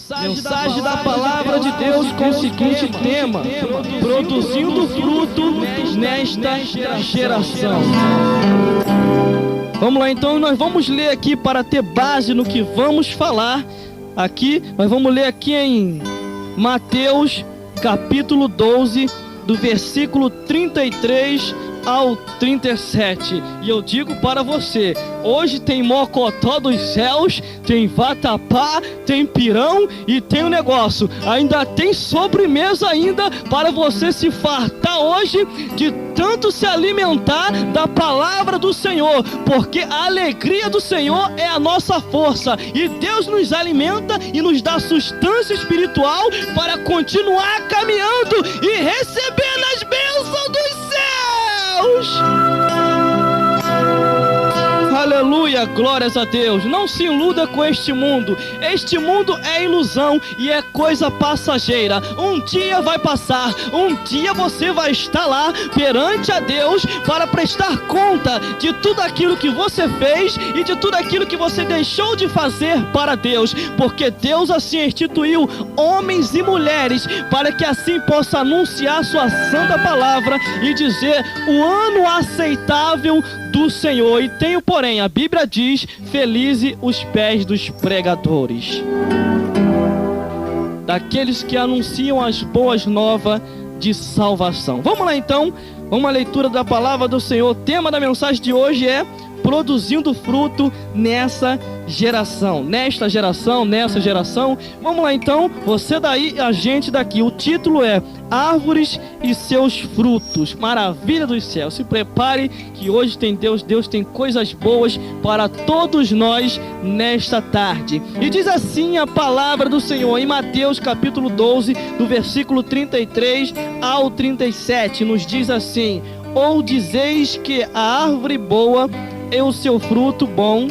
Mensagem da Palavra de Deus com o seguinte tema: produzindo fruto nesta geração. Vamos lá, então nós vamos ler aqui para ter base no que vamos falar aqui. Nós vamos ler aqui em Mateus capítulo 12, do versículo 33 ao 37. E eu digo para você, hoje tem mocotó dos céus, tem vatapá, tem pirão e tem um negócio, ainda tem sobremesa ainda para você se fartar hoje de tanto se alimentar da palavra do Senhor, porque a alegria do Senhor é a nossa força, e Deus nos alimenta e nos dá sustância espiritual para continuar caminhando e recebendo as bênçãos dos céus. Aleluia, glórias a Deus. Não se iluda com este mundo. Este mundo é ilusão e é coisa passageira. Um dia vai passar, um dia você vai estar lá perante a Deus para prestar conta de tudo aquilo que você fez e de tudo aquilo que você deixou de fazer para Deus, porque Deus assim instituiu homens e mulheres para que assim possa anunciar sua santa palavra e dizer o ano aceitável do Senhor. E tenho, porém, a Bíblia diz: felizes os pés dos pregadores, daqueles que anunciam as boas novas de salvação. Vamos lá então, uma leitura da palavra do Senhor. O tema da mensagem de hoje é produzindo fruto nessa geração. Nesta geração, nessa geração. Vamos lá então, você daí, a gente daqui. O título é Árvores e seus frutos, maravilha dos céus. Se prepare que hoje tem Deus tem coisas boas para todos nós nesta tarde. E diz assim a palavra do Senhor em Mateus capítulo 12, do versículo 33 ao 37, nos diz assim: ou dizeis que a árvore boa é o seu fruto bom,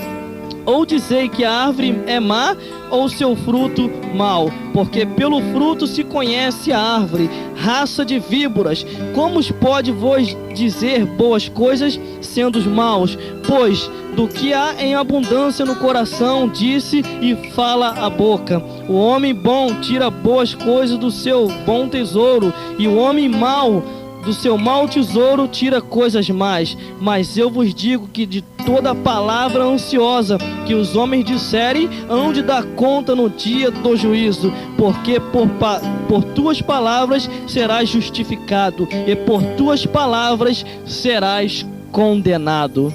ou dizei que a árvore é má, ou seu fruto mau? Porque pelo fruto se conhece a árvore. Raça de víboras, como pode vos dizer boas coisas, sendo os maus? Pois do que há em abundância no coração, disse e fala a boca. O homem bom tira boas coisas do seu bom tesouro, e o homem mau do seu mau tesouro tira coisas más. Mas eu vos digo que de toda palavra ansiosa que os homens disserem, hão de dar conta no dia do juízo, porque por tuas palavras serás justificado, e por tuas palavras serás condenado.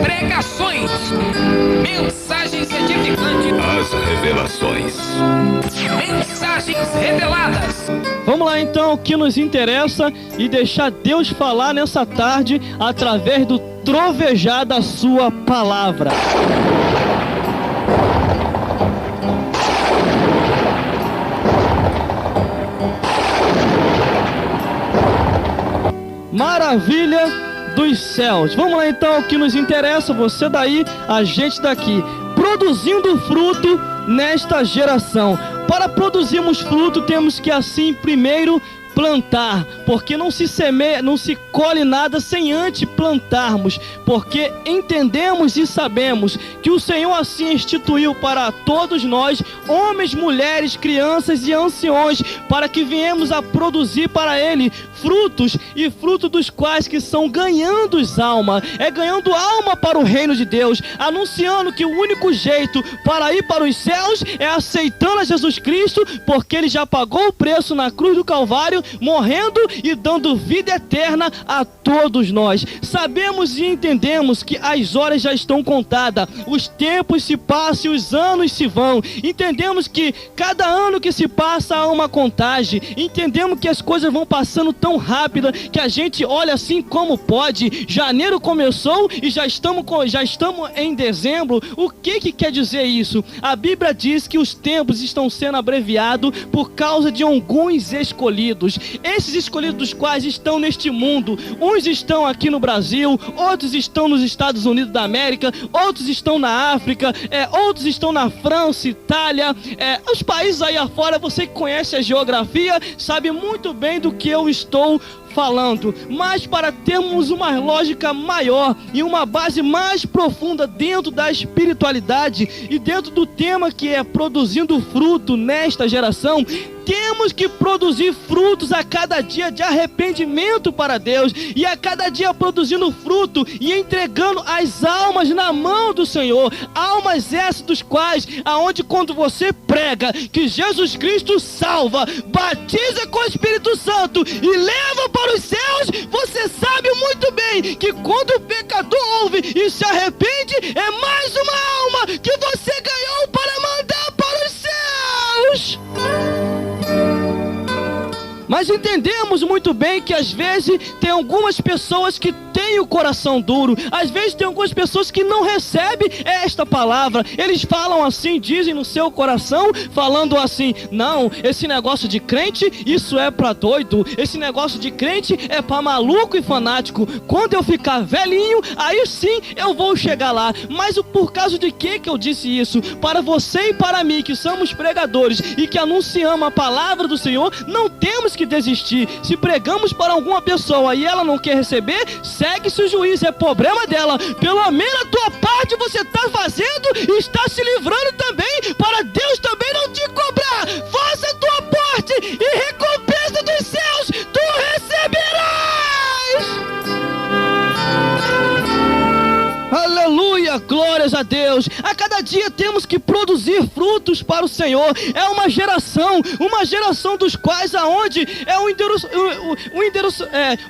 Pregações, mensagens edificantes, as revelações, mensagens reveladas. Vamos lá então, o que nos interessa, e deixar Deus falar nessa tarde através do trovejar da sua palavra. Maravilha dos céus. Vamos lá então, o que nos interessa, você daí, a gente daqui, produzindo fruto nesta geração. Para produzirmos fruto, temos que assim primeiro plantar, porque não se semeia, não se colhe nada sem antes plantarmos, porque entendemos e sabemos que o Senhor assim instituiu para todos nós, homens, mulheres, crianças e anciões, para que viemos a produzir para Ele frutos, e frutos dos quais que são ganhando alma, ganhando alma para o reino de Deus, anunciando que o único jeito para ir para os céus é aceitando a Jesus Cristo, porque Ele já pagou o preço na cruz do Calvário, morrendo e dando vida eterna a todos nós. Sabemos e entendemos que as horas já estão contadas, os tempos se passam e os anos se vão. Entendemos que cada ano que se passa há uma contagem. Entendemos que as coisas vão passando tão rápida que a gente olha assim como pode. Janeiro começou e já estamos em dezembro. O que quer dizer isso? A Bíblia diz que os tempos estão sendo abreviados por causa de alguns escolhidos. Esses escolhidos dos quais estão neste mundo. Uns estão aqui no Brasil, outros estão nos Estados Unidos da América, outros estão na África, outros estão na França, Itália, os países aí afora. Você que conhece a geografia sabe muito bem do que eu estou falando, mas para termos uma lógica maior e uma base mais profunda dentro da espiritualidade e dentro do tema que é produzindo fruto nesta geração. Temos que produzir frutos a cada dia de arrependimento para Deus, e a cada dia produzindo fruto e entregando as almas na mão do Senhor. Almas essas dos quais, aonde quando você prega que Jesus Cristo salva, batiza com o Espírito Santo e leva para os céus, você sabe muito bem que quando o pecador ouve e se arrepende, é mais uma alma que você ganhou para mandar para os céus. Mas entendemos muito bem que às vezes tem algumas pessoas que têm o coração duro. Às vezes tem algumas pessoas que não recebem esta palavra. Eles falam assim, dizem no seu coração, falando assim: não, esse negócio de crente, isso é pra doido. Esse negócio de crente é pra maluco e fanático. Quando eu ficar velhinho, aí sim eu vou chegar lá. Mas por causa de que eu disse isso? Para você e para mim, que somos pregadores e que anunciamos a palavra do Senhor, não temos que desistir. Se pregamos para alguma pessoa e ela não quer receber, segue-se o juízo, é problema dela. Pelo menos a tua parte você está fazendo e está se livrando também, para Deus também não te cobrar. Faça a tua parte e recompensa dos céus tu receberás. Aleluia, glórias a Deus. A cada dia temos que produzir frutos para o Senhor. É uma geração dos quais aonde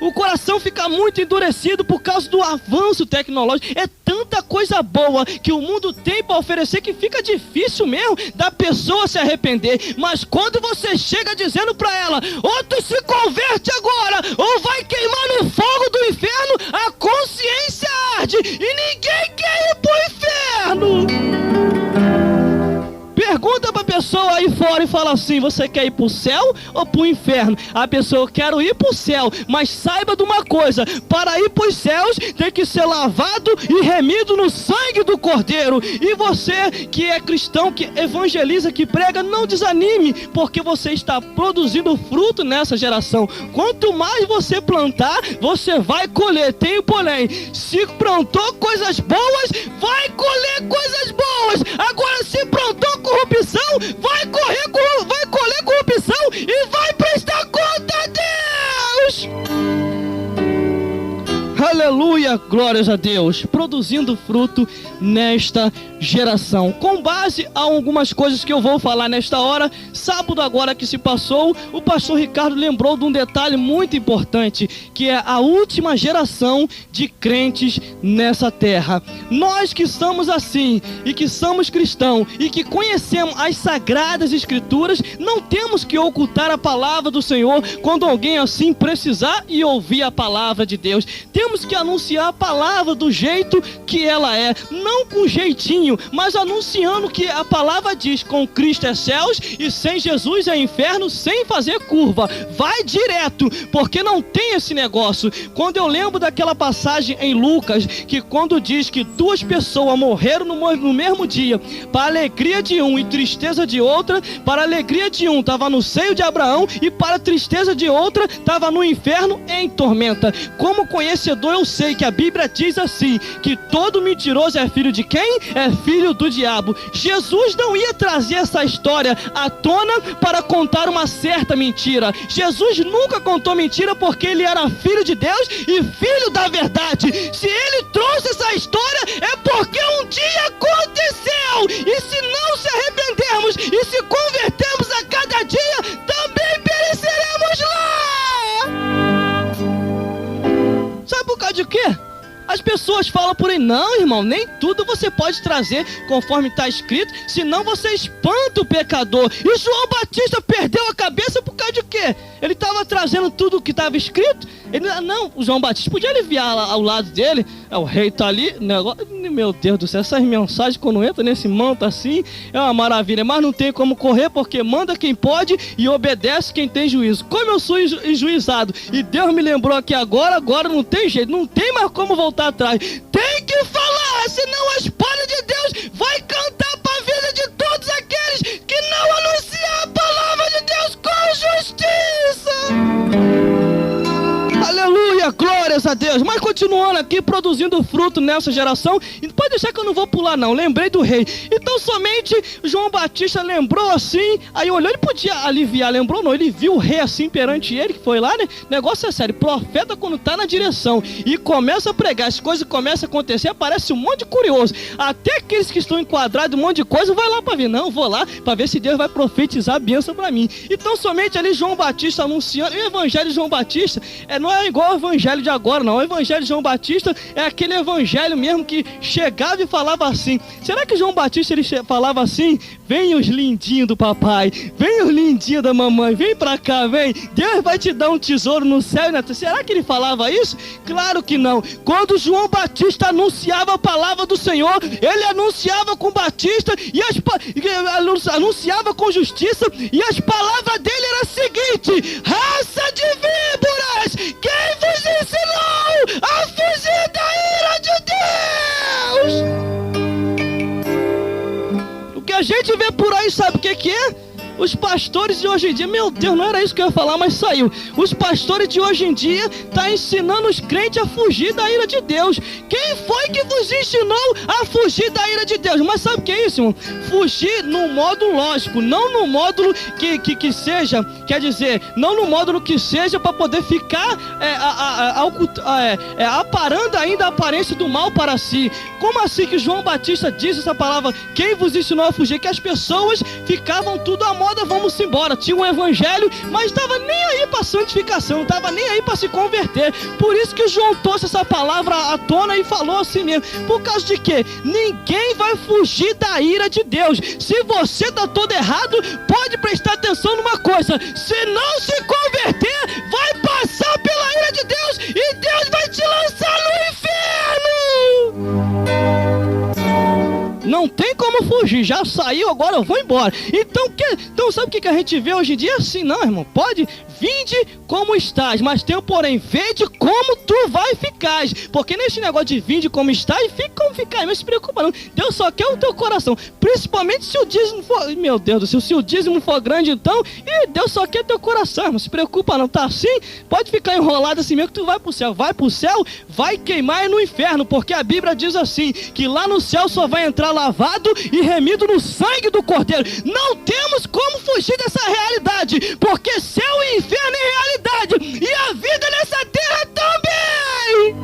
o coração fica muito endurecido por causa do avanço tecnológico. É tanta coisa boa que o mundo tem para oferecer que fica difícil mesmo da pessoa se arrepender. Mas quando você chega dizendo para ela: ou tu se converte agora, ou vai queimar no fogo do inferno, a consciência arde e ninguém quer ir pro inferno. Pergunta pra pessoa aí fora e fala assim: você quer ir pro céu ou pro inferno? A pessoa: eu quero ir pro céu. Mas saiba de uma coisa: para ir pros céus tem que ser lavado e remido no sangue do Cordeiro. E você que é cristão, que evangeliza, que prega, não desanime, porque você está produzindo fruto nessa geração. Quanto mais você plantar, você vai colher. Tem o porém: se plantou coisas boas, vai colher coisas boas. Agora, se plantou corrupção, vai colher corrupção e vai prestar conta a Deus. Aleluia, glórias a Deus. Produzindo fruto nesta geração. Com base a algumas coisas que eu vou falar nesta hora, sábado agora que se passou, o pastor Ricardo lembrou de um detalhe muito importante, que é a última geração de crentes nessa terra. Nós que somos assim, e que somos cristãos, e que conhecemos as sagradas escrituras, não temos que ocultar a palavra do Senhor quando alguém assim precisar e ouvir a palavra de Deus. Temos que anunciar a palavra do jeito que ela é, não com jeitinho, mas anunciando que a palavra diz: com Cristo é céus e sem Jesus é inferno, sem fazer curva. Vai direto, porque não tem esse negócio. Quando eu lembro daquela passagem em Lucas, que quando diz que duas pessoas morreram no mesmo dia, para alegria de um e tristeza de outra, para alegria de um estava no seio de Abraão e para tristeza de outra estava no inferno em tormenta. Como conhecedor, eu sei que a Bíblia diz assim, que todo mentiroso é filho de quem? É filho do diabo. Jesus não ia trazer essa história à tona para contar uma certa mentira. Jesus nunca contou mentira, porque ele era filho de Deus e filho da verdade. Se ele trouxe essa história, é porque um dia aconteceu. E se não se arrependermos e se convertermos a cada dia, também pereceremos lá. Sabe por causa de quê? As pessoas falam por aí: não, irmão, nem tudo você pode trazer conforme está escrito, senão você espanta o pecador. E João Batista perdeu a cabeça por causa de quê? Ele estava trazendo tudo o que estava escrito. O João Batista podia aliviar ao lado dele: o rei está ali, negócio, meu Deus do céu, essas mensagens quando entra nesse manto assim, é uma maravilha, mas não tem como correr, porque manda quem pode e obedece quem tem juízo. Como eu sou enjuizado e Deus me lembrou aqui agora não tem jeito, não tem mais como voltar atrás. Tem que falar, senão a espada de Deus vai cantar para a vida de todos aqueles que não anunciam a palavra de Deus com justiça. a Deus. Mas continuando aqui, produzindo fruto nessa geração. E pode deixar que eu não vou pular não, lembrei do rei. Então somente João Batista lembrou assim, aí olhou, ele podia aliviar, lembrou não, ele viu o rei assim perante ele, que foi lá, né? Negócio é sério, profeta quando tá na direção e começa a pregar, as coisas começam a acontecer, aparece um monte de curioso. Até aqueles que estão enquadrados, um monte de coisa, vai lá para ver. Não, vou lá para ver se Deus vai profetizar a bênção para mim. Então somente ali João Batista anunciando, e o evangelho de João Batista não é igual ao evangelho de agora não, o evangelho de João Batista é aquele evangelho mesmo que chegava e falava assim. Será que João Batista ele falava assim? Vem os lindinhos do papai, vem os lindinhos da mamãe, vem pra cá, vem, Deus vai te dar um tesouro no céu e na terra. Será que ele falava isso? Claro que não. Quando João Batista anunciava a palavra do Senhor, ele anunciava com Batista e anunciava com justiça, e as palavras dele eram as seguintes: raça de víboras, quem vos ensinou a fugir da ira de Deus? O que a gente vê por aí, sabe o que é? Os pastores de hoje em dia, meu Deus, não era isso que eu ia falar, mas saiu. Os pastores de hoje em dia estão ensinando os crentes a fugir da ira de Deus. Quem foi que vos ensinou a fugir da ira de Deus? Mas sabe o que é isso, irmão? Fugir no modo lógico, não no módulo que seja, quer dizer, não no módulo que seja para poder ficar aparando ainda a aparência do mal para si. Como assim que João Batista disse essa palavra? Quem vos ensinou a fugir? Que as pessoas ficavam tudo à moda, vamos embora. Tinha um evangelho, mas estava nem aí para santificação, não estava nem aí para se converter. Por isso que João trouxe essa palavra à tona e falou assim mesmo. Por causa de quê? Ninguém vai fugir da ira de Deus. Se você está todo errado, pode prestar atenção numa coisa: se não se converter, vai passar pela ira de Deus e Deus vai te lançar no inferno. Não tem como fugir, já saiu, agora eu vou embora. Então sabe o que a gente vê hoje em dia? Assim, não, irmão, pode, vinde como estás, mas tem um porém, vede como tu vai ficar. Porque nesse negócio de vinde como estás, fica como ficar, não se preocupa não. Deus só quer o teu coração, principalmente se o dízimo for, meu Deus do céu, se o dízimo for grande então, Deus só quer teu coração, não se preocupa não, tá assim? Pode ficar enrolado assim mesmo que tu vai pro céu, vai queimar no inferno, porque a Bíblia diz assim, que lá no céu só vai entrar lavado e remido no sangue do Cordeiro. Não temos como fugir dessa realidade, porque céu e inferno é realidade, e a vida nessa terra também.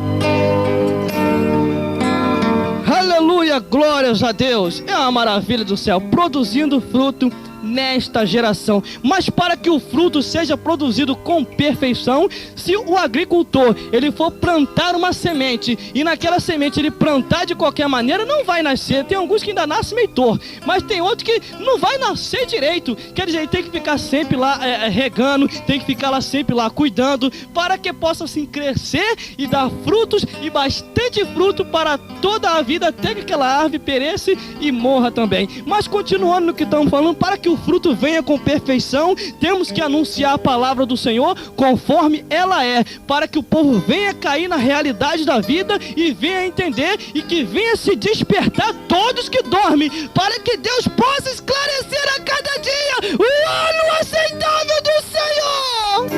Aleluia, glórias a Deus. É uma maravilha do céu, produzindo fruto nesta geração. Mas para que o fruto seja produzido com perfeição, se o agricultor ele for plantar uma semente e naquela semente ele plantar de qualquer maneira, não vai nascer. Tem alguns que ainda nascem meio torto, mas tem outros que não vai nascer direito. Quer dizer, ele tem que ficar sempre lá regando, tem que ficar lá sempre lá cuidando, para que possa assim crescer e dar frutos, e bastante fruto para toda a vida, até que aquela árvore pereça e morra também. Mas continuando no que estamos falando, para que o fruto venha com perfeição, temos que anunciar a palavra do Senhor conforme ela é, para que o povo venha cair na realidade da vida e venha entender, e que venha se despertar todos que dormem, para que Deus possa esclarecer a cada dia o ano aceitável do Senhor.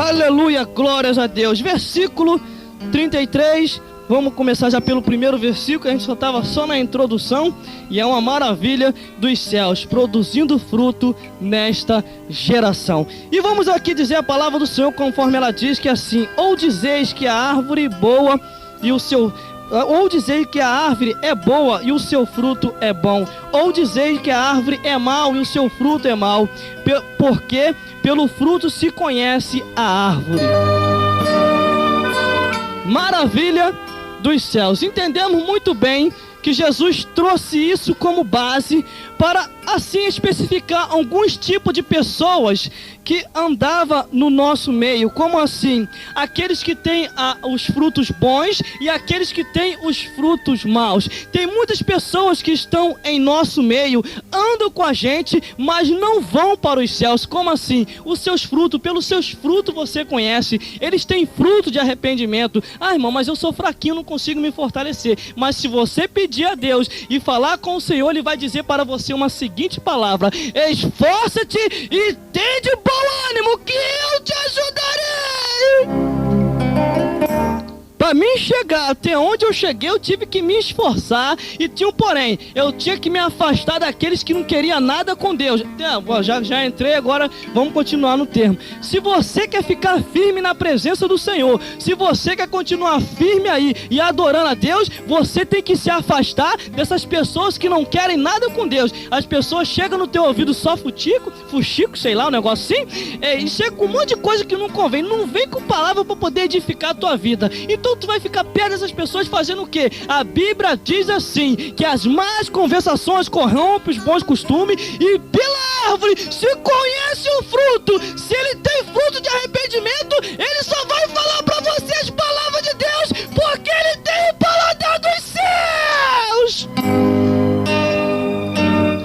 Aleluia, glórias a Deus. Versículo 33. Vamos começar já pelo primeiro versículo, a gente estava só na introdução, e é uma maravilha dos céus, produzindo fruto nesta geração. E vamos aqui dizer a palavra do Senhor conforme ela diz, que é assim: ou dizeis que a árvore boa e o seu... Ou dizeis que a árvore é boa e o seu fruto é bom, ou dizeis que a árvore é mau e o seu fruto é mau, porque pelo fruto se conhece a árvore. Maravilha dos céus. Entendemos muito bem que Jesus trouxe isso como base para assim especificar alguns tipos de pessoas que andavam no nosso meio. Como assim? Aqueles que têm os frutos bons e aqueles que têm os frutos maus. Tem muitas pessoas que estão em nosso meio, andam com a gente, mas não vão para os céus. Como assim? Os seus frutos, pelos seus frutos você conhece. Eles têm fruto de arrependimento. Ah, irmão, mas eu sou fraquinho, não consigo me fortalecer. Mas se você pedir a Deus e falar com o Senhor, Ele vai dizer para você uma seguinte palavra: esforça-te e tem de bom bom ânimo, que eu te ajudarei. Para mim chegar até onde eu cheguei, eu tive que me esforçar. E tinha um porém, eu tinha que me afastar daqueles que não queriam nada com Deus. Já entrei, agora vamos continuar no termo. Se você quer ficar firme na presença do Senhor, se você quer continuar firme aí e adorando a Deus, você tem que se afastar dessas pessoas que não querem nada com Deus. As pessoas chegam no teu ouvido só fuxico, sei lá, um negócio assim, e chega com um monte de coisa que não convém. Não vem com palavra para poder edificar a tua vida. Então tu vai ficar perto dessas pessoas fazendo o quê? A Bíblia diz assim, que as más conversações corrompem os bons costumes, e pela árvore se conhece o fruto. Se ele tem fruto de arrependimento, ele só vai falar para você as palavras de Deus, porque ele tem o paladar dos céus.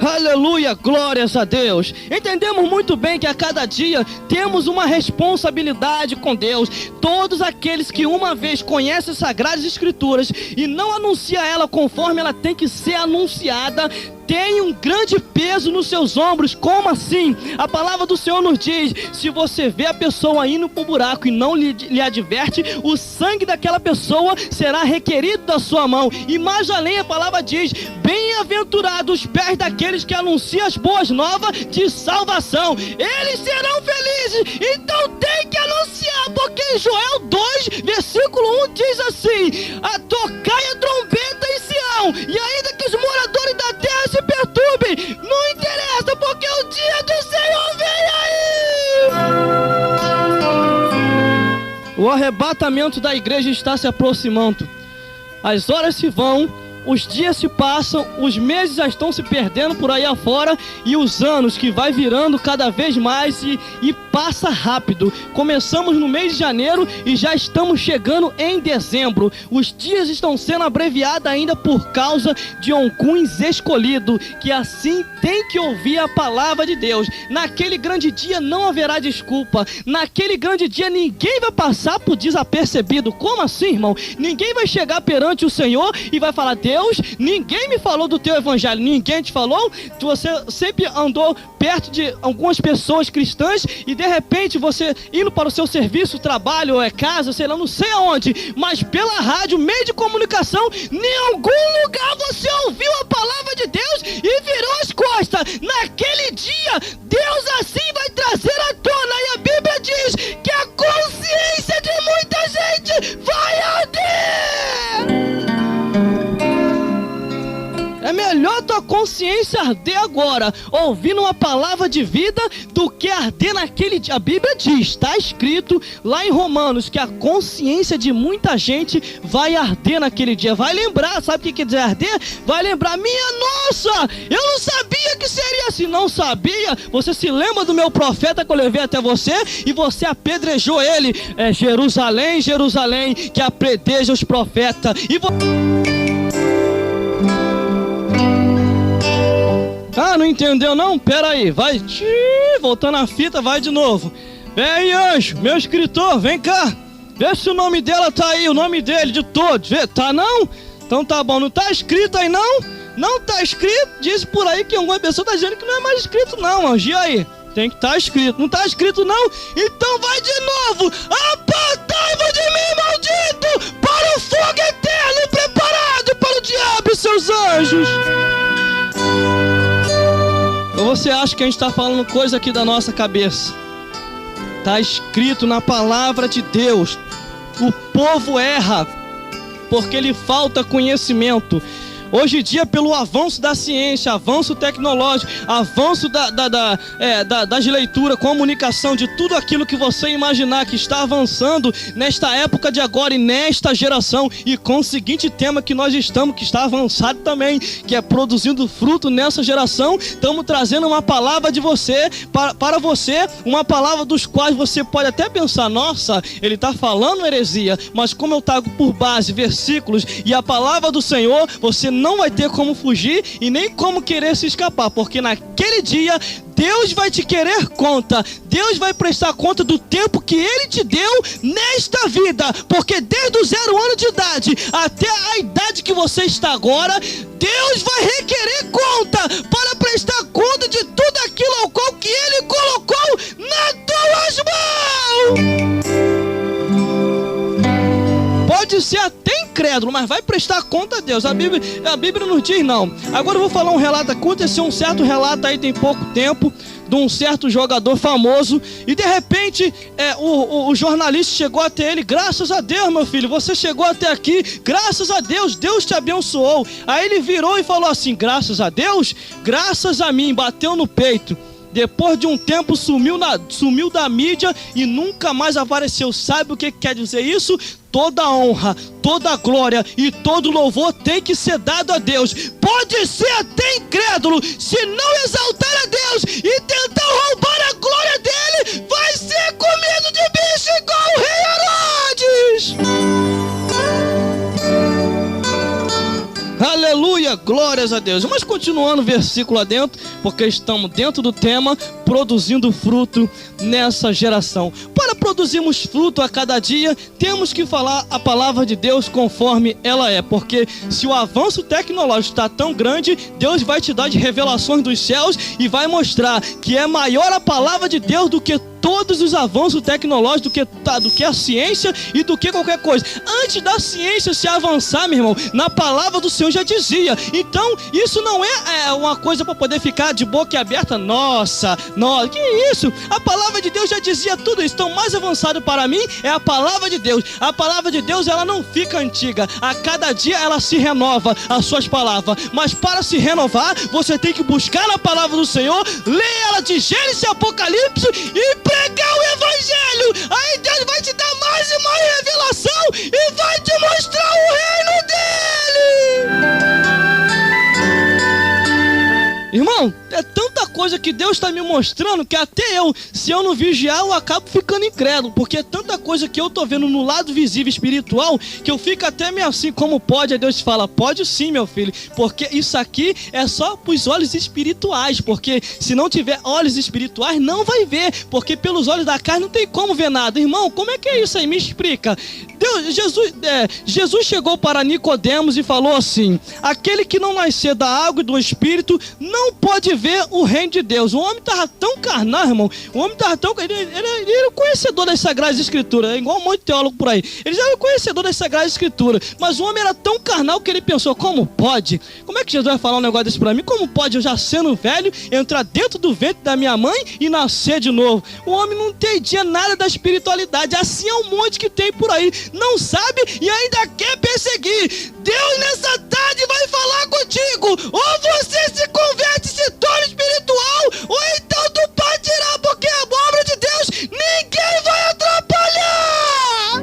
Aleluia, glórias a Deus. Entendemos muito bem que a cada dia temos uma responsabilidade com Deus. Todos aqueles que uma vez conhecem as Sagradas Escrituras e não anunciam ela conforme ela tem que ser anunciada, tem um grande peso nos seus ombros. Como assim? A palavra do Senhor nos diz: se você vê a pessoa indo para o buraco e não lhe adverte, o sangue daquela pessoa será requerido da sua mão. E mais além, a palavra diz: bem-aventurados os pés daqueles que anunciam as boas novas de salvação, eles serão felizes. Então tem que anunciar, porque em Joel 2, versículo 1 diz assim: a tocai a trombeta em Sião, e ainda que os moradores da terra se perturbem, não interessa, porque o dia do Senhor vem aí. O arrebatamento da igreja está se aproximando. As horas se vão, os dias se passam, os meses já estão se perdendo por aí afora, e os anos que vai virando cada vez mais e passa rápido. Começamos no mês de janeiro e já estamos chegando em dezembro. Os dias estão sendo abreviados ainda por causa de alguns escolhidos, que assim tem que ouvir a palavra de Deus. Naquele grande dia não haverá desculpa. Naquele grande dia ninguém vai passar por desapercebido. Como assim, irmão? Ninguém vai chegar perante o Senhor e vai falar: Deus, ninguém me falou do teu evangelho. Ninguém te falou? Você sempre andou perto de algumas pessoas cristãs e de repente você indo para o seu serviço, trabalho, ou casa, sei lá, não sei aonde, mas pela rádio, meio de comunicação, em algum lugar você ouviu a palavra de Deus e virou as costas. Naquele dia, Deus assim vai trazer à tona, e a Bíblia diz que a consciência de muita gente vai arder. É melhor tua consciência arder agora, ouvindo uma palavra de vida, do que arder naquele dia. A Bíblia diz, está escrito lá em Romanos, que a consciência de muita gente vai arder naquele dia. Vai lembrar, sabe o que quer dizer arder? Vai lembrar: minha nossa, eu não sabia que seria assim. Não sabia? Você se lembra do meu profeta que eu levei até você e você apedrejou ele? É Jerusalém, Jerusalém, que apedreja os profetas. Ah, não entendeu não? Pera aí, vai, voltando a fita, vai de novo. Vem aí, anjo, meu escritor, vem cá. Vê se o nome dela tá aí, o nome dele, de todos. Vê, tá não? Então tá bom, não tá escrito aí não? Não tá escrito? Diz por aí que alguma pessoa tá dizendo que não é mais escrito não, anjo. E aí? Tem que estar escrito. Não tá escrito não? Então vai de novo. Apartai-vos de mim, maldito, para o fogo eterno preparado para o diabo e seus anjos. Ou você acha que a gente está falando coisa aqui da nossa cabeça? Está escrito na palavra de Deus: o povo erra porque lhe falta conhecimento. Hoje em dia, pelo avanço da ciência, avanço tecnológico, avanço das leituras, comunicação, de tudo aquilo que você imaginar que está avançando nesta época de agora e nesta geração, e com o seguinte tema que nós estamos, que está avançado também, que é produzindo fruto nessa geração, estamos trazendo uma palavra de você, para você, uma palavra dos quais você pode até pensar: nossa, ele está falando heresia, mas como eu trago por base versículos e a palavra do Senhor, você não vai ter como fugir e nem como querer se escapar, porque naquele dia Deus vai te querer conta. Deus vai prestar conta do tempo que Ele te deu nesta vida, porque desde os 0 anos de idade até a idade que você está agora, Deus vai requerer conta para prestar conta de tudo aquilo ao qual que Ele colocou na tua pode ser até incrédulo, mas vai prestar conta a Deus. A Bíblia nos diz não. Agora eu vou falar um relato. Aconteceu um certo relato aí tem pouco tempo, de um certo jogador famoso, e de repente o jornalista chegou até ele: graças a Deus, meu filho, você chegou até aqui, graças a Deus, Deus te abençoou. Aí ele virou e falou assim: graças a Deus, graças a mim, bateu no peito. Depois de um tempo sumiu da mídia e nunca mais apareceu. Sabe o que quer dizer isso? Toda honra, toda glória e todo louvor tem que ser dado a Deus. Pode ser até incrédulo, se não exaltar a Deus e tentar roubar a glória dele, vai ser comido de bicho igual o rei Herodes. Aleluia, glórias a Deus. Mas continuando o versículo adentro, porque estamos dentro do tema, produzindo fruto nessa geração. Para produzirmos fruto a cada dia, temos que falar a palavra de Deus conforme ela é. Porque se o avanço tecnológico está tão grande, Deus vai te dar de revelações dos céus e vai mostrar que é maior a palavra de Deus do que todos os avanços tecnológicos, do que a ciência e do que qualquer coisa. Antes da ciência se avançar, meu irmão, na palavra do Senhor já dizia. Então, isso não é uma coisa para poder ficar de boca aberta. Nossa, que isso? A palavra de Deus já dizia tudo isso. Então, mais avançado para mim é a palavra de Deus. A palavra de Deus, ela não fica antiga. A cada dia ela se renova, as suas palavras. Mas para se renovar, você tem que buscar na palavra do Senhor, ler ela de Gênesis e Apocalipse e pregar o evangelho. Aí Deus vai te dar mais e mais revelação e vai te mostrar o reino dele. Irmão, é tanta coisa que Deus está me mostrando que até eu, se eu não vigiar, eu acabo ficando incrédulo, porque é tanta coisa que eu tô vendo no lado visível espiritual que eu fico até meio assim: como pode? Aí Deus fala: pode sim, meu filho, porque isso aqui é só para os olhos espirituais, porque se não tiver olhos espirituais não vai ver, porque pelos olhos da carne não tem como ver nada. Irmão, como é que é isso aí? Me explica. Jesus chegou para Nicodemos e falou assim: aquele que não nascer da água e do Espírito não pode ver o reino de Deus. O homem estava tão carnal, irmão. O homem estava tão... Ele era o conhecedor das Sagradas Escrituras, igual um monte de teólogo por aí. Ele já era o conhecedor das Sagradas Escrituras, mas o homem era tão carnal que ele pensou: como pode? Como é que Jesus vai falar um negócio desse para mim? Como pode eu, já sendo velho, entrar dentro do ventre da minha mãe e nascer de novo? O homem não entendia nada da espiritualidade. Assim é um monte que tem por aí. Não sabe e ainda quer perseguir. Deus nessa tarde vai falar contigo: ou você se converte e se torna espiritual, ou então tu pode tirar, porque a obra de Deus ninguém vai atrapalhar.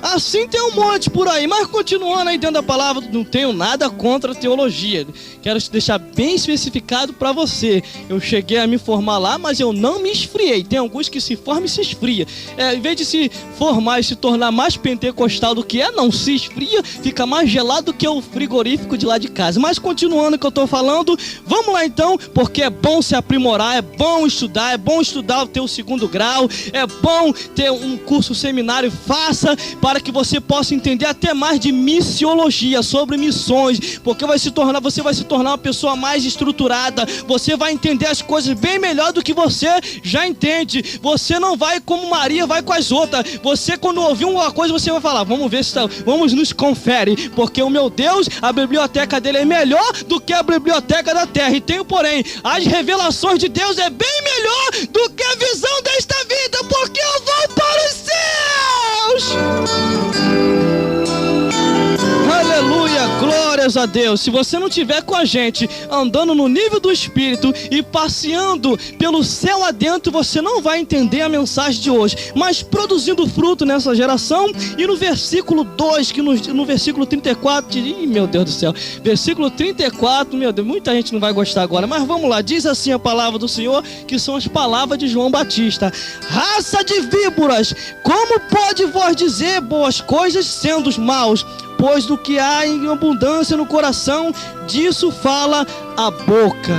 Assim tem um monte por aí. Mas continuando aí dentro da palavra, não tenho nada contra a teologia. Quero te deixar bem especificado para você. Eu cheguei a me formar lá, mas eu não me esfriei. Tem alguns que se formam e se esfria. Em vez de se formar e se tornar mais pentecostal do que não se esfria, fica mais gelado do que o frigorífico de lá de casa. Mas continuando o que eu estou falando, vamos lá então, porque é bom se aprimorar, é bom estudar o teu segundo grau, é bom ter um curso seminário. Faça para que você possa entender até mais de missiologia, sobre missões, porque você vai se tornar uma pessoa mais estruturada. Você vai entender as coisas bem melhor do que você já entende. Você não vai como Maria vai com as outras. Você, quando ouvir uma coisa, você vai falar: vamos ver se vamos nos confere, porque o meu Deus, a biblioteca dele é melhor do que a biblioteca da terra. E tenho, porém, as revelações de Deus é bem melhor do que a visão desta vida, porque eu vou para os céus. Aleluia, glórias a Deus. Se você não estiver com a gente andando no nível do Espírito e passeando pelo céu adentro, você não vai entender a mensagem de hoje. Mas produzindo fruto nessa geração. E no versículo 2, que no versículo 34, meu Deus do céu, versículo 34, meu Deus, muita gente não vai gostar agora, mas vamos lá. Diz assim a palavra do Senhor, que são as palavras de João Batista: raça de víboras, como pode vós dizer boas coisas sendo os maus? Pois do que há em abundância no coração, disso fala a boca.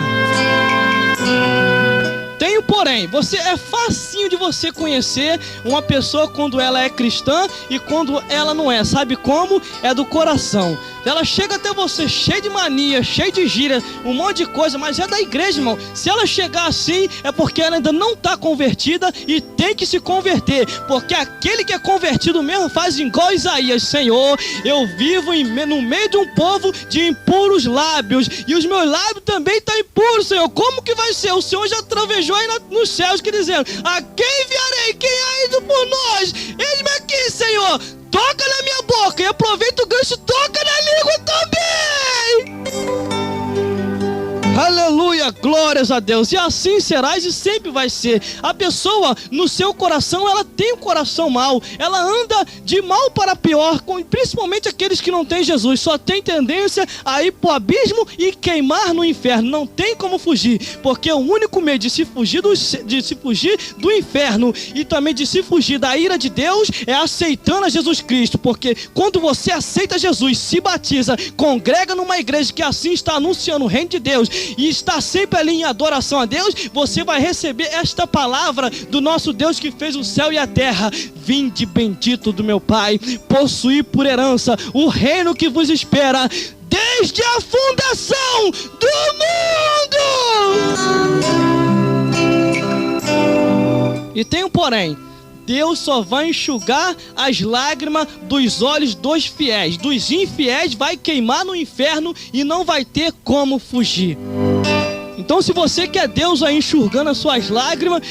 Tenho, porém, é facinho de você conhecer uma pessoa quando ela é cristã e quando ela não é. Sabe como? É do coração. ela chega até você cheia de mania, cheia de gíria, um monte de coisa, mas é da igreja, irmão. Se ela chegar assim, é porque ela ainda não está convertida e tem que se converter, porque aquele que é convertido mesmo faz igual Isaías: Senhor, eu vivo no meio de um povo de impuros lábios, e os meus lábios também estão impuros, Senhor. Como que vai ser? O Senhor já travejou aí nos céus, que dizendo: a quem enviarei? Quem é ido por nós? Eis-me aqui, Senhor. Toca na minha boca, e aproveita o gancho, toca na língua também. Aleluia, glórias a Deus. E assim serás e sempre vai ser. A pessoa, no seu coração, ela tem um coração mau. Ela anda de mal para pior, principalmente aqueles que não têm Jesus. Só tem tendência a ir para o abismo e queimar no inferno. Não tem como fugir, porque o único meio de se fugir do inferno e também de se fugir da ira de Deus é aceitando a Jesus Cristo. Porque quando você aceita Jesus, se batiza, congrega numa igreja que assim está anunciando o reino de Deus e está sempre ali em adoração a Deus, você vai receber esta palavra do nosso Deus que fez o céu e a terra: vinde bendito do meu Pai, possuir por herança o reino que vos espera desde a fundação do mundo. E tem um porém: Deus só vai enxugar as lágrimas dos olhos dos fiéis. Dos infiéis vai queimar no inferno e não vai ter como fugir. Então, se você quer Deus aí enxugando as suas lágrimas,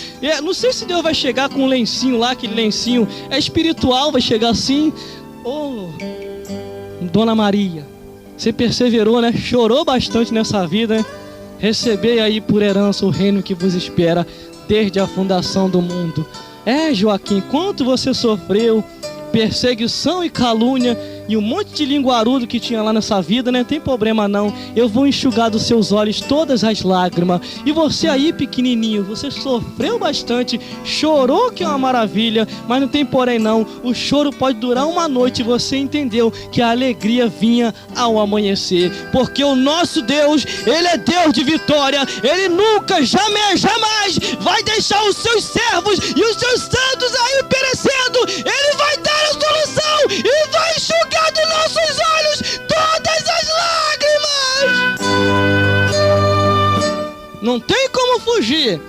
não sei se Deus vai chegar com um lencinho lá, aquele lencinho é espiritual, vai chegar assim: ô, Dona Maria, você perseverou, né? Chorou bastante nessa vida, né? Recebei aí por herança o reino que vos espera desde a fundação do mundo. Joaquim, quanto você sofreu perseguição e calúnia e um monte de linguarudo que tinha lá nessa vida, né? Tem problema não, eu vou enxugar dos seus olhos todas as lágrimas. E você aí, pequenininho, você sofreu bastante, chorou, que é uma maravilha, mas não tem porém não. O choro pode durar uma noite e você entendeu que a alegria vinha ao amanhecer, porque o nosso Deus, Ele é Deus de vitória. Ele nunca, jamais vai deixar os seus servos e os seus santos aí perecendo. Ele vai dar a solução e vai enxugar dos nossos olhos todas as lágrimas. Não tem como fugir.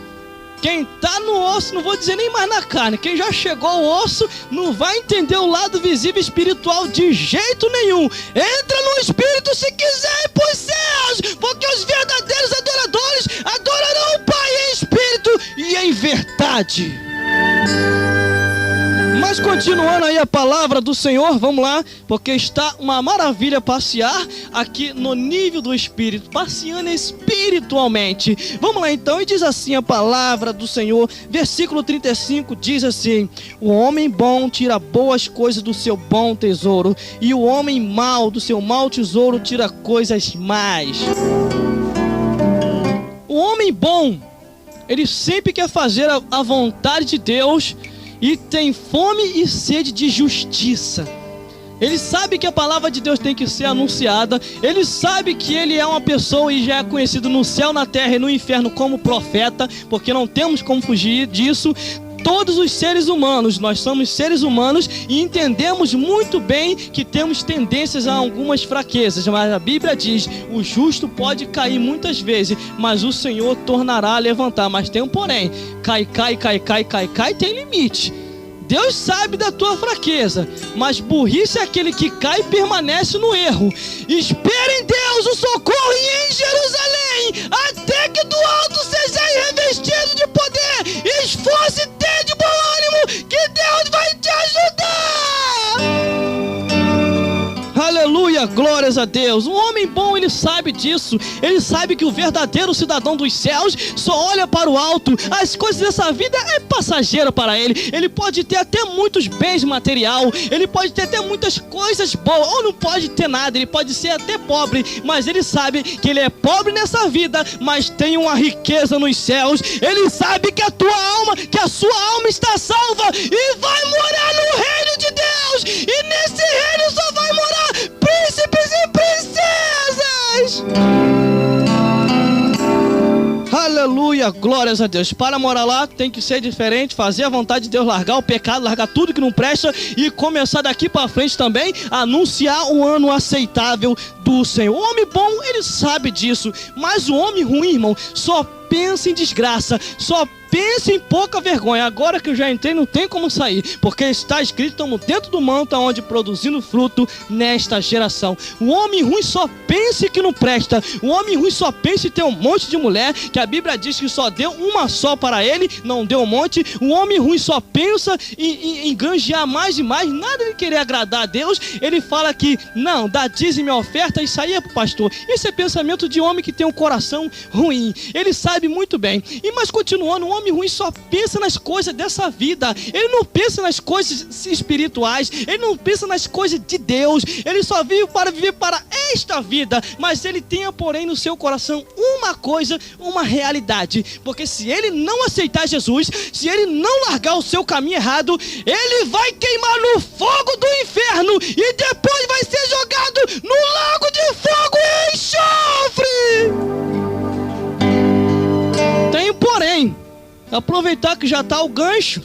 Quem tá no osso, não vou dizer nem mais na carne, quem já chegou ao osso não vai entender o lado visível espiritual de jeito nenhum. Entra no espírito se quiser ir pros céus, porque os verdadeiros adoradores adorarão o Pai em espírito e em verdade. Mas continuando aí a palavra do Senhor, vamos lá, porque está uma maravilha passear aqui no nível do Espírito, passeando espiritualmente. Vamos lá então, e diz assim a palavra do Senhor, versículo 35 diz assim: o homem bom tira boas coisas do seu bom tesouro, e o homem mau do seu mau tesouro tira coisas más. O homem bom, ele sempre quer fazer a vontade de Deus e tem fome e sede de justiça. Ele sabe que a palavra de Deus tem que ser anunciada. Ele sabe que ele é uma pessoa e já é conhecido no céu, na terra e no inferno como profeta, porque não temos como fugir disso. Todos os seres humanos, nós somos seres humanos e entendemos muito bem que temos tendências a algumas fraquezas, mas a Bíblia diz: o justo pode cair muitas vezes, mas o Senhor tornará a levantar. Mas tem um porém: cai, tem limite. Deus sabe da tua fraqueza, mas burrice é aquele que cai e permanece no erro. Espere em Deus o socorro e em Jerusalém, até que do alto seja revestido de poder. Esforce e tenha de bom ânimo, que Deus vai te ajudar. Aleluia, glórias a Deus. Um homem bom, ele sabe disso. Ele sabe que o verdadeiro cidadão dos céus só olha para o alto. As coisas dessa vida é passageiro para ele. Ele pode ter até muitos bens material, ele pode ter até muitas coisas boas, ou não pode ter nada, ele pode ser até pobre, mas ele sabe que ele é pobre nessa vida, mas tem uma riqueza nos céus. Ele sabe que a sua alma está salva e vai morar no reino de Deus, e nesse reino só vai morar príncipes e princesas. Aleluia, Aleluia, glórias a Deus. Para morar lá tem que ser diferente, fazer a vontade de Deus, largar o pecado, largar tudo que não presta e começar daqui para frente também a anunciar um ano aceitável do Senhor. O homem bom, ele sabe disso, mas o homem ruim, irmão, só pensa em desgraça, só pensa em pouca vergonha. Agora que eu já entrei, não tem como sair, porque está escrito: estamos dentro do manto onde produzindo fruto nesta geração. O homem ruim só pensa que não presta. O homem ruim só pensa em ter um monte de mulher, que a Bíblia diz que só deu uma só para ele, não deu um monte. O homem ruim só pensa em ganjear mais e mais, nada de querer agradar a Deus. Ele fala que não, dá dízimo e oferta, isso aí é pro pastor. Esse é pensamento de homem que tem um coração ruim. Ele sabe muito bem. E mas continuando, o homem ruim só pensa nas coisas dessa vida. Ele não pensa nas coisas espirituais, ele não pensa nas coisas de Deus. Ele só vive para viver para esta vida. Mas ele tem, porém, no seu coração uma coisa, uma realidade. Porque se ele não aceitar Jesus, se ele não largar o seu caminho errado, ele vai queimar no fogo do inferno e depois vai ser jogado no lago de fogo e enxofre. Tem porém, aproveitar que já está o gancho,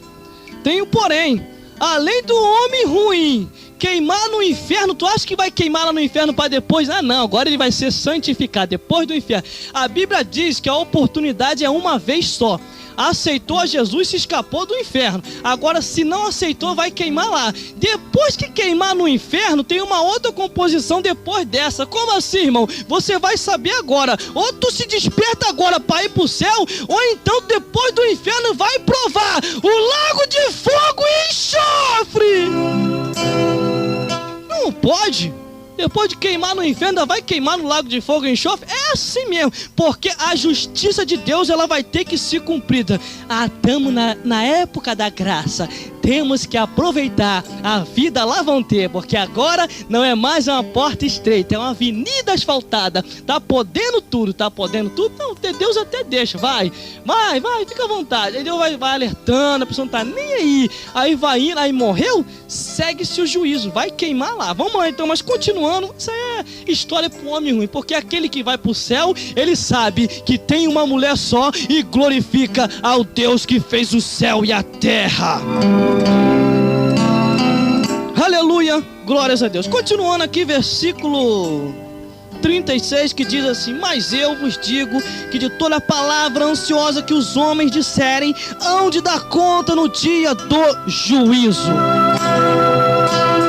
tem o porém, além do homem ruim queimar no inferno, tu acha que vai queimar lá no inferno para depois? Ah não, agora ele vai ser santificado depois do inferno. A Bíblia diz que a oportunidade é uma vez só. Aceitou a Jesus, se escapou do inferno. Agora, se não aceitou, vai queimar lá. Depois que queimar no inferno, tem uma outra composição depois dessa. Como assim, irmão? Você vai saber agora. Ou tu se desperta agora para ir para o céu, ou então depois do inferno vai provar o lago de fogo e enxofre. Não pode. Depois de queimar no inferno, ainda vai queimar no lago de fogo e enxofre? É assim mesmo, porque a justiça de Deus, ela vai ter que ser cumprida. Estamos na época da graça. Temos que aproveitar. A vida lá vão ter, porque agora não é mais uma porta estreita, é uma avenida asfaltada. Tá podendo tudo, não, Deus até deixa, vai, fica à vontade. Aí Deus vai alertando, a pessoa não tá nem aí. Aí vai indo, aí morreu, segue-se o juízo, vai queimar lá. Vamos lá então, mas continuando, isso aí é história para o homem ruim, porque aquele que vai para o céu, ele sabe que tem uma mulher só e glorifica ao Deus que fez o céu e a terra. Aleluia, glórias a Deus. Continuando aqui, versículo 36, que diz assim: mas eu vos digo que de toda palavra ansiosa que os homens disserem, hão de dar conta no dia do juízo.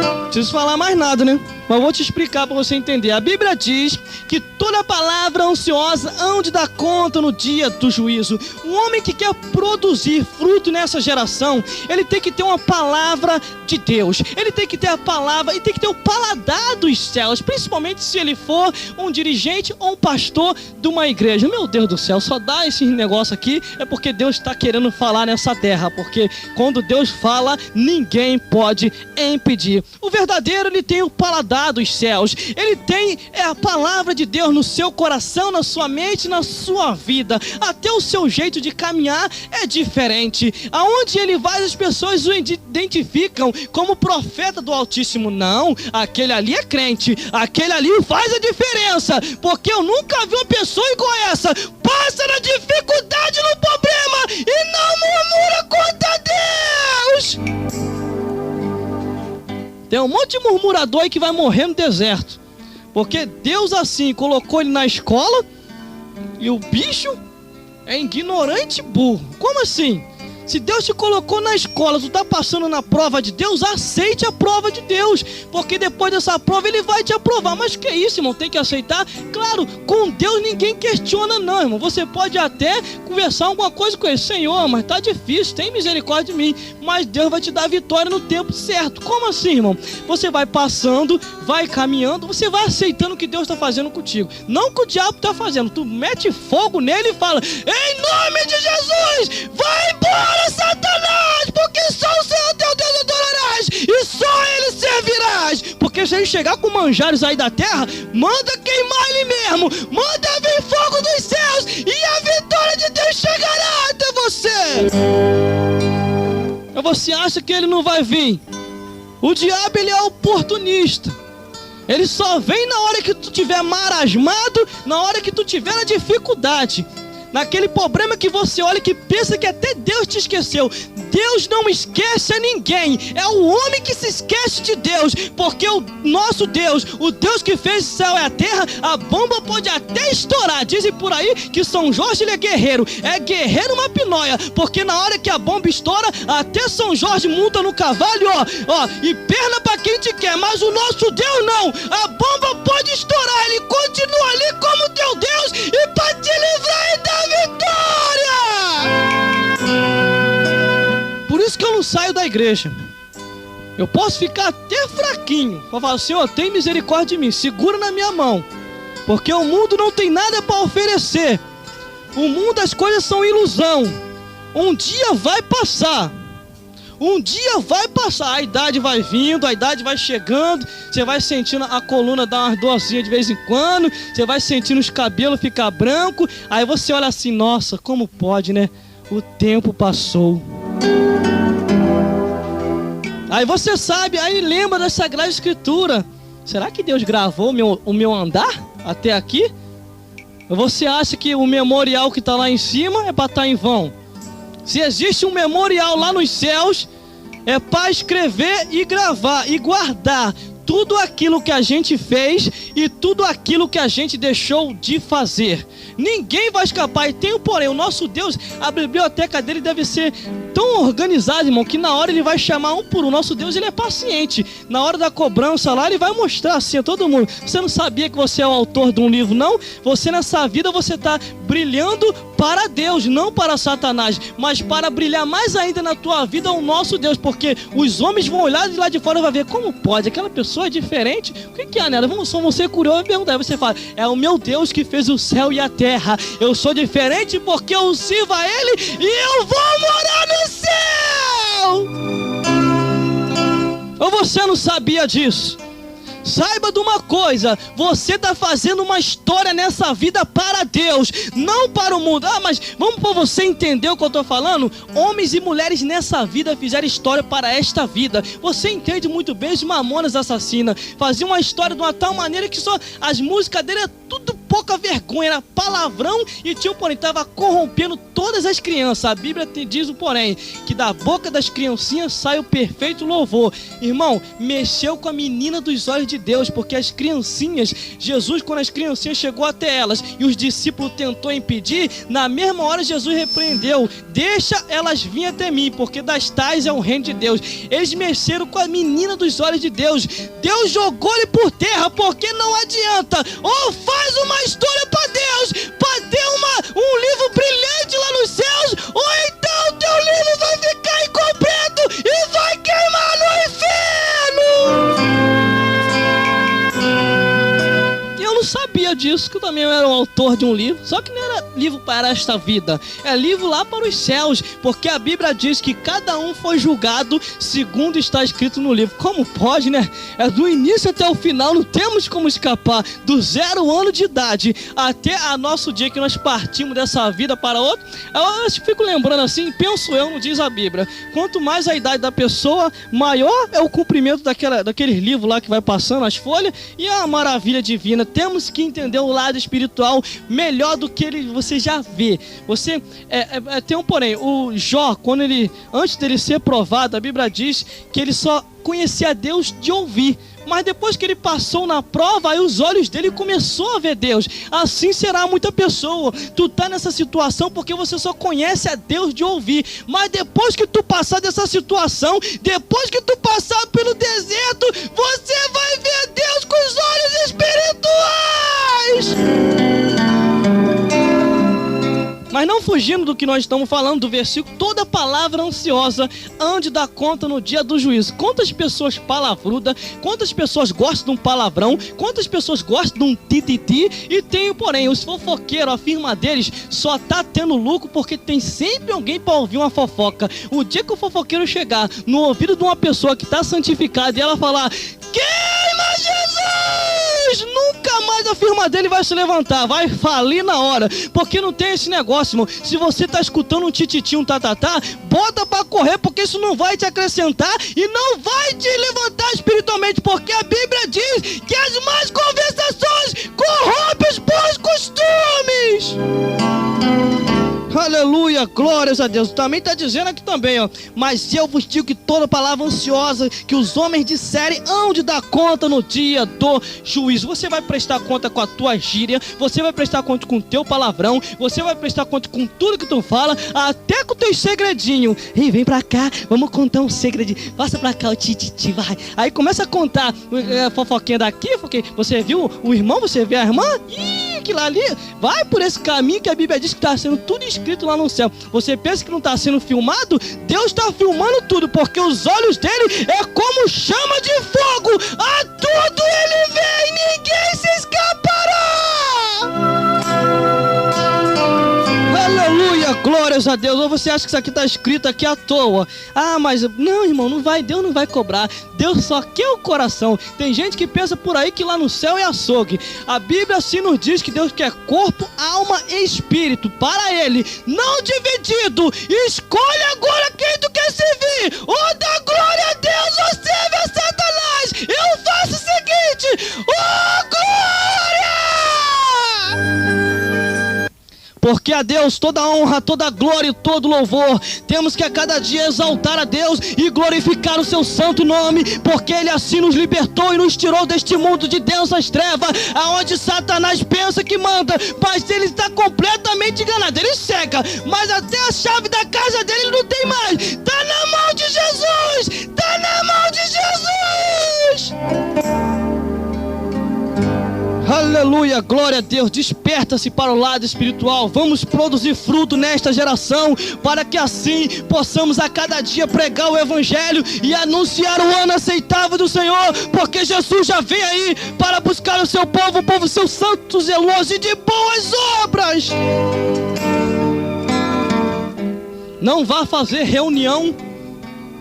Não preciso falar mais nada, né? Mas vou te explicar para você entender. A Bíblia diz que toda palavra ansiosa hão de dar conta no dia do juízo. Um homem que quer produzir fruto nessa geração, ele tem que ter uma palavra de Deus. Ele tem que ter a palavra e tem que ter o paladar dos céus, principalmente se ele for um dirigente ou um pastor de uma igreja. Meu Deus do céu, só dá esse negócio aqui é porque Deus está querendo falar nessa terra, porque quando Deus fala, ninguém pode impedir. O verdadeiro, ele tem o paladar dos céus, ele tem a palavra de Deus no seu coração, na sua mente, na sua vida. Até o seu jeito de caminhar é diferente. Aonde ele vai, as pessoas o identificam como profeta do Altíssimo. Não, aquele ali é crente, aquele ali faz a diferença, porque eu nunca vi uma pessoa igual essa. Passa na dificuldade, no problema e não murmura contra Deus. Tem um monte de murmurador aí que vai morrer no deserto, porque Deus assim colocou ele na escola e o bicho é ignorante e burro. Como assim? Se Deus te colocou na escola, tu tá passando na prova de Deus, aceite a prova de Deus, porque depois dessa prova ele vai te aprovar. Mas que é isso, irmão? Tem que aceitar? Claro, com Deus ninguém questiona não, irmão. Você pode até conversar alguma coisa com ele: Senhor, mas tá difícil, tem misericórdia de mim. Mas Deus vai te dar vitória no tempo certo. Como assim, irmão? Você vai passando, vai caminhando, você vai aceitando o que Deus está fazendo contigo, não o que o diabo está fazendo. Tu mete fogo nele e fala: em nome de Jesus, vai embora, Satanás, porque só o Senhor teu Deus adorarás e só ele servirás. Porque se ele chegar com manjares aí da terra, manda queimar ele mesmo, manda vir fogo dos céus e a vitória de Deus chegará até você. Mas você acha que ele não vai vir? O diabo, ele é oportunista. Ele só vem na hora que tu tiver marasmado, na hora que tu tiver na dificuldade. naquele problema que você olha que pensa que até Deus te esqueceu. Deus não esquece a ninguém. É o homem que se esquece de Deus, porque o nosso Deus, o Deus que fez o céu e a terra, a bomba pode até estourar. Dizem por aí que São Jorge ele é guerreiro uma pinóia, porque na hora que a bomba estoura, até São Jorge monta no cavalo, ó, e perna pra quem te quer. Mas o nosso Deus não. A bomba pode estourar, ele continua ali como teu Deus e pra te livrar da vitória. Por isso que eu não saio da igreja. Eu posso ficar até fraquinho para falar: Senhor, tem misericórdia de mim, segura na minha mão, porque o mundo não tem nada para oferecer. O mundo, as coisas são ilusão. Um dia vai passar. Um dia vai passar. A idade vai vindo, a idade vai chegando. Você vai sentindo a coluna dar umas dorzinhas de vez em quando. Você vai sentindo os cabelos ficar branco. Aí você olha assim: nossa, como pode, né? O tempo passou. Aí você sabe, aí lembra da Sagrada Escritura. Será que Deus gravou o meu andar até aqui? Ou você acha que o memorial que está lá em cima é para estar em vão? Se existe um memorial lá nos céus, é para escrever e gravar e guardar tudo aquilo que a gente fez e tudo aquilo que a gente deixou de fazer. Ninguém vai escapar. E tem um porém: o nosso Deus, a biblioteca dele deve ser tão organizada, irmão, que na hora ele vai chamar um por um. Nosso Deus, ele é paciente. Na hora da cobrança lá, ele vai mostrar assim a todo mundo: você não sabia que você é o autor de um livro, não? Você nessa vida, você está brilhando para Deus, não para Satanás, mas para brilhar mais ainda na tua vida o nosso Deus, porque os homens vão olhar de lá de fora e vão ver: como pode? Aquela pessoa é diferente? O que é nela? Vamos ser curioso e perguntar. Aí você fala: é o meu Deus que fez o céu e a terra. Eu sou diferente porque eu sirvo a Ele e eu vou morar no céu. Ou você não sabia disso? Saiba de uma coisa: você está fazendo uma história nessa vida para Deus, não para o mundo. Mas vamos para você entender o que eu estou falando. Homens e mulheres nessa vida fizeram história para esta vida. Você entende muito bem. Os Mamonas Assassinas faziam uma história de uma tal maneira que só as músicas dele eram tudo pouca vergonha, era palavrão e tinha o porém, estava corrompendo todas as crianças. A Bíblia diz o porém, que da boca das criancinhas sai o perfeito louvor. Irmão, mexeu com a menina dos olhos de Deus, porque as criancinhas, Jesus, quando as criancinhas chegou até elas e os discípulos tentou impedir, na mesma hora Jesus repreendeu: deixa elas vir até mim, porque das tais é o reino de Deus. Eles mexeram com a menina dos olhos de Deus. Deus jogou-lhe por terra, porque não adianta. Ou faz uma história para Deus, para ter um livro brilhante lá nos céus, ou então o teu livro vai ficar incompleto e vai queimar no inferno. Eu não sabia disso, que eu também era o autor de um livro, só que não era livro para esta vida, é livro lá para os céus, porque a Bíblia diz que cada um foi julgado segundo está escrito no livro. Como pode, né? É do início até o final, não temos como escapar. Do 0 ano de idade até a nosso dia que nós partimos dessa vida para outra. Eu fico lembrando assim, penso eu, não diz a Bíblia, quanto mais a idade da pessoa, maior é o cumprimento daqueles livros lá que vai passando as folhas, e a maravilha divina. Temos que entender o lado espiritual melhor do que você já vê. Você tem um porém. O Jó, antes dele ser provado, a Bíblia diz que ele só conhecia Deus de ouvir. Mas depois que ele passou na prova, aí os olhos dele começou a ver Deus. Assim será muita pessoa. Tu tá nessa situação porque você só conhece a Deus de ouvir. Mas depois que tu passar dessa situação, depois que tu passar pelo deserto, você vai ver Deus com os olhos espirituais. Mas não fugindo do que nós estamos falando do versículo: toda palavra ansiosa ande dar conta no dia do juízo. Quantas pessoas palavrudas, quantas pessoas gostam de um palavrão, quantas pessoas gostam de um tititi, e tem, porém, os fofoqueiros, a firma deles só tá tendo lucro porque tem sempre alguém para ouvir uma fofoca. O dia que o fofoqueiro chegar no ouvido de uma pessoa que está santificada e ela falar: queima Jesus, nunca mais a firma dele vai se levantar, vai falir na hora, porque não tem esse negócio, irmão. Se você tá escutando um tititi, um tatatá, bota pra correr, porque isso não vai te acrescentar e não vai te levantar espiritualmente, porque a Bíblia diz que as más conversações corrompem os bons costumes. Aleluia, glórias a Deus. Também está dizendo aqui também, ó. Mas eu vos digo que toda palavra ansiosa que os homens disserem hão de dar conta no dia do juízo. Você vai prestar conta com a tua gíria, você vai prestar conta com o teu palavrão, você vai prestar conta com tudo que tu fala, até com o teu segredinho. Ei, vem pra cá, vamos contar um segredinho. Passa pra cá, o tititi, vai. Aí começa a contar fofoquinha daqui, fofoquinha. Você viu o irmão, você vê a irmã? Ih, aquilo ali. Vai por esse caminho que a Bíblia diz que está sendo tudo escrito lá no céu. Você pensa que não está sendo filmado? Deus está filmando tudo, porque os olhos dele é como chama de fogo. A tudo ele vê e ninguém se escapará. Aleluia, glórias a Deus. Ou você acha que isso aqui está escrito aqui à toa? Ah, mas não, irmão, não vai, Deus não vai cobrar. Deus só quer o coração. Tem gente que pensa por aí que lá no céu é açougue. A Bíblia assim nos diz que Deus quer corpo, alma e espírito para ele, não dividido. Escolhe agora quem tu quer servir. Ou dá glória a Deus ou serve a Satanás. Eu faço o seguinte: oh, glória! Porque a Deus toda honra, toda glória e todo louvor. Temos que a cada dia exaltar a Deus e glorificar o seu santo nome, porque Ele assim nos libertou e nos tirou deste mundo de densas trevas, aonde Satanás pensa que manda, mas ele está completamente enganado. Ele cega, mas até a chave da casa dele não tem mais. Está na mão de Jesus! Está na mão de Jesus! Aleluia, glória a Deus. Desperta-se para o lado espiritual. Vamos produzir fruto nesta geração, para que assim possamos a cada dia pregar o evangelho e anunciar o ano aceitável do Senhor, porque Jesus já vem aí para buscar o seu povo seu santo, zeloso e de boas obras. Não vá fazer reunião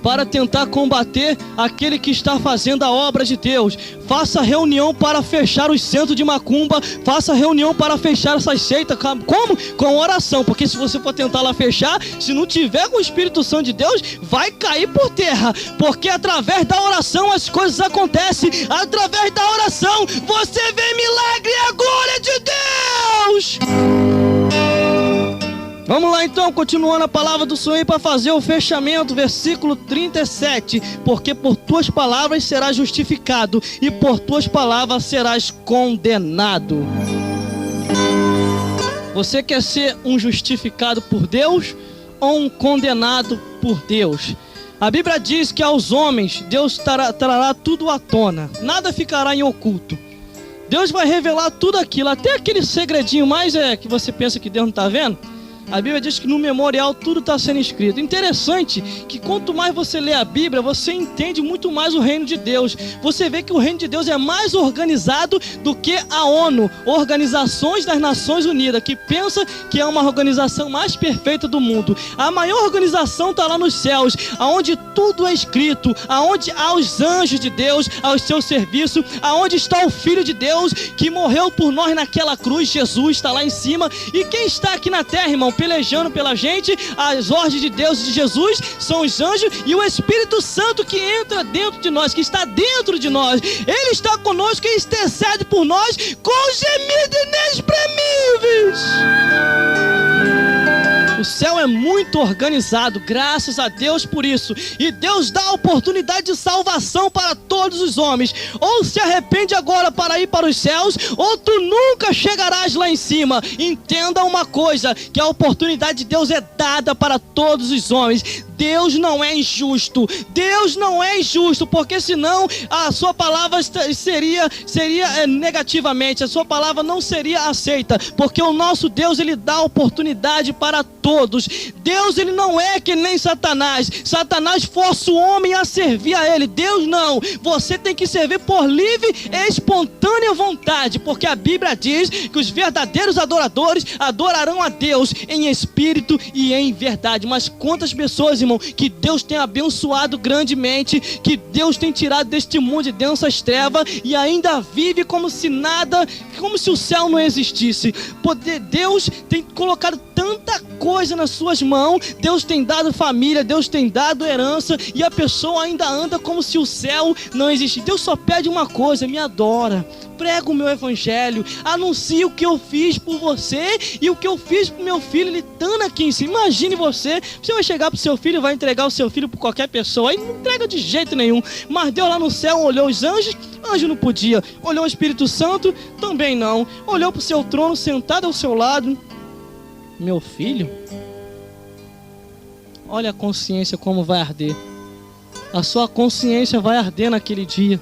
para tentar combater aquele que está fazendo a obra de Deus. Faça reunião para fechar os centros de macumba. Faça reunião para fechar essas seitas. Como? Com oração. Porque se você for tentar lá fechar, se não tiver com o Espírito Santo de Deus, vai cair por terra. Porque através da oração as coisas acontecem. Através da oração você vê milagre e a glória de Deus. Vamos lá então, continuando a palavra do Senhor para fazer o fechamento, versículo 37. Porque por tuas palavras serás justificado e por tuas palavras serás condenado. Você quer ser um justificado por Deus ou um condenado por Deus? A Bíblia diz que aos homens Deus trará tudo à tona, nada ficará em oculto. Deus vai revelar tudo aquilo, até aquele segredinho mais que você pensa que Deus não está vendo. A Bíblia diz que no memorial tudo está sendo escrito. Interessante que quanto mais você lê a Bíblia, você entende muito mais o reino de Deus. Você vê que o reino de Deus é mais organizado do que a ONU, Organizações das Nações Unidas, que pensa que é uma organização mais perfeita do mundo. A maior organização está lá nos céus, aonde tudo é escrito, aonde há os anjos de Deus ao seu serviço, aonde está o Filho de Deus que morreu por nós naquela cruz. Jesus está lá em cima. E quem está aqui na terra, irmão, pelejando pela gente? As ordens de Deus e de Jesus são os anjos e o Espírito Santo que entra dentro de nós, que está dentro de nós. Ele está conosco e intercede por nós com gemidos inexprimíveis. O céu é muito organizado, graças a Deus por isso. E Deus dá a oportunidade de salvação para todos os homens. Ou se arrepende agora para ir para os céus, ou tu nunca chegarás lá em cima. Entenda uma coisa, que a oportunidade de Deus é dada para todos os homens. Deus não é injusto. Deus não é injusto, porque senão a sua palavra seria negativamente, a sua palavra não seria aceita, porque o nosso Deus, ele dá oportunidade para todos. Deus, ele não é que nem Satanás. Satanás força o homem a servir a ele. Deus não. Você tem que servir por livre e espontânea vontade, porque a Bíblia diz que os verdadeiros adoradores adorarão a Deus em espírito e em verdade. Mas quantas pessoas, irmão, que Deus tem abençoado grandemente, que Deus tem tirado deste mundo de densas trevas e ainda vive como se nada, como se o céu não existisse. Deus tem colocado tanta coisa coisa nas suas mãos, Deus tem dado família, Deus tem dado herança, e a pessoa ainda anda como se o céu não existisse. Deus só pede uma coisa: me adora, prega o meu evangelho, anuncie o que eu fiz por você e o que eu fiz pro meu filho, ele estando aqui em cima. Imagine você vai chegar pro seu filho e vai entregar o seu filho por qualquer pessoa, aí não entrega de jeito nenhum. Mas Deus lá no céu olhou os anjos, anjo não podia, olhou o Espírito Santo, também não, olhou pro seu trono sentado ao seu lado: meu filho, olha a consciência como vai arder. A sua consciência vai arder naquele dia.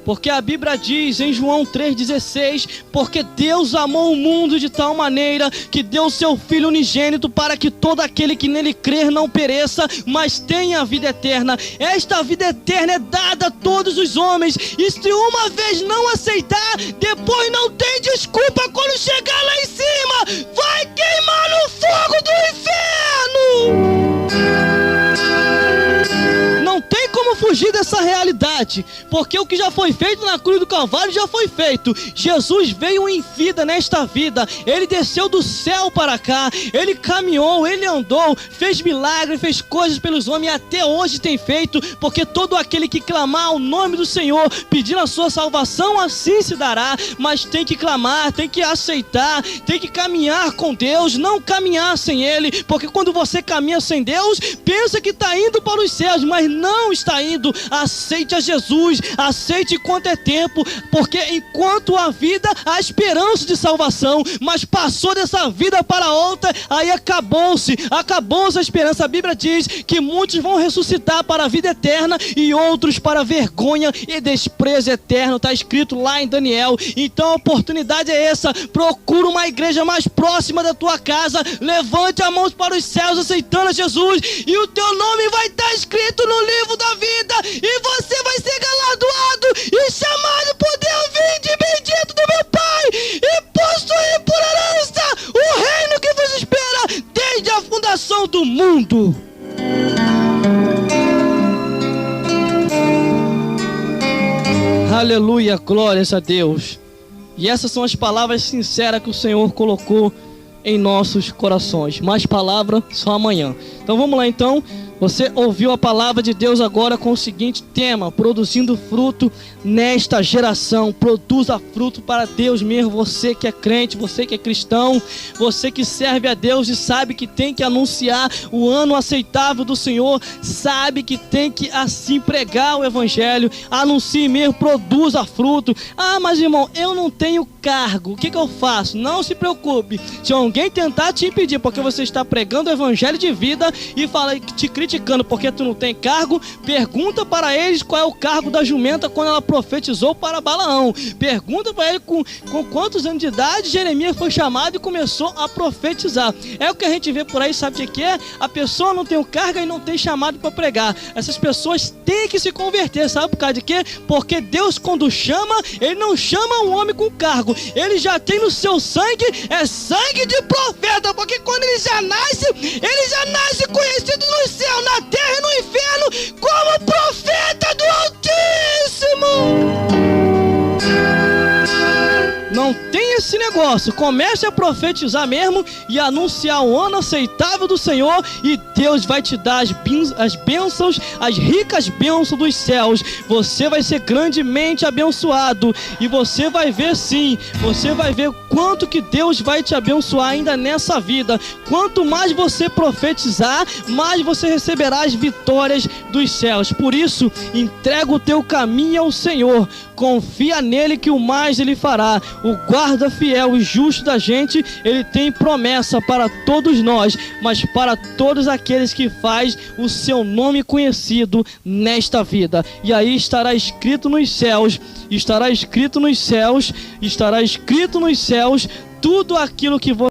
Porque a Bíblia diz em João 3,16: porque Deus amou o mundo de tal maneira que deu seu Filho unigênito, para que todo aquele que nele crer não pereça, mas tenha a vida eterna. Esta vida eterna é dada a todos os homens, e se uma vez não aceitar, depois não tem desculpa. Quando chegar lá em cima, vai queimar no fogo do inferno. Não tem como fugir dessa realidade, porque o que já foi feito na cruz do Calvário já foi feito. Jesus veio em vida nesta vida, ele desceu do céu para cá, ele caminhou, ele andou, fez milagres, fez coisas pelos homens, e até hoje tem feito, porque todo aquele que clamar o nome do Senhor, pedindo a sua salvação, assim se dará. Mas tem que clamar, tem que aceitar, tem que caminhar com Deus, não caminhar sem Ele, porque quando você caminha sem Deus, pensa que está indo para os céus, mas não está indo. Aceite a Jesus, aceite enquanto é tempo, porque enquanto há vida, há esperança de salvação. Mas passou dessa vida para outra, aí acabou-se a esperança. A Bíblia diz que muitos vão ressuscitar para a vida eterna e outros para vergonha e desprezo eterno. Está escrito lá em Daniel. Então a oportunidade é essa: procura uma igreja mais próxima da tua casa, levante as mãos para os céus aceitando a Jesus, e o teu nome vai estar escrito no livro da vida, e você vai ser galardoado e chamado por Deus: vinde bendito do meu Pai, e possuir por herança o reino que vos espera desde a fundação do mundo. Aleluia, glórias a Deus. E essas são as palavras sinceras que o Senhor colocou em nossos corações. Mais palavra só amanhã. Então vamos lá então. Você ouviu a palavra de Deus agora com o seguinte tema: produzindo fruto nesta geração. Produza fruto para Deus mesmo. Você que é crente, você que é cristão, você que serve a Deus e sabe que tem que anunciar o ano aceitável do Senhor, sabe que tem que assim pregar o evangelho. Anuncie mesmo, produza fruto. Ah, mas irmão, eu não tenho cargo, o que eu faço? Não se preocupe. Se alguém tentar te impedir porque você está pregando o evangelho de vida e fala, te criticando porque tu não tem cargo, pergunta para eles qual é o cargo da jumenta quando ela profetizou para Balaão. Pergunta para ele com quantos anos de idade Jeremias foi chamado e começou a profetizar. É o que a gente vê por aí, sabe o que é? A pessoa não tem o cargo e não tem chamado para pregar. Essas pessoas têm que se converter, sabe por causa de quê? Porque Deus, quando chama, ele não chama um homem com cargo, ele já tem no seu sangue, é sangue de profeta, porque quando ele já nasce conhecido no céu, na terra e no inferno como profeta do Altíssimo. Não tem esse negócio. Comece a profetizar mesmo e anunciar o ano aceitável do Senhor, e Deus vai te dar as bênçãos, as ricas bênçãos dos céus. Você vai ser grandemente abençoado, e você vai ver, sim, você vai ver quanto que Deus vai te abençoar ainda nessa vida. Quanto mais você profetizar, mais você receberá as vitórias dos céus. Por isso, entrega o teu caminho ao Senhor, confia nele que o mais ele fará. O guarda fiel e justo da gente, ele tem promessa para todos nós, mas para todos aqueles que faz o seu nome conhecido nesta vida. E aí estará escrito nos céus, tudo aquilo que você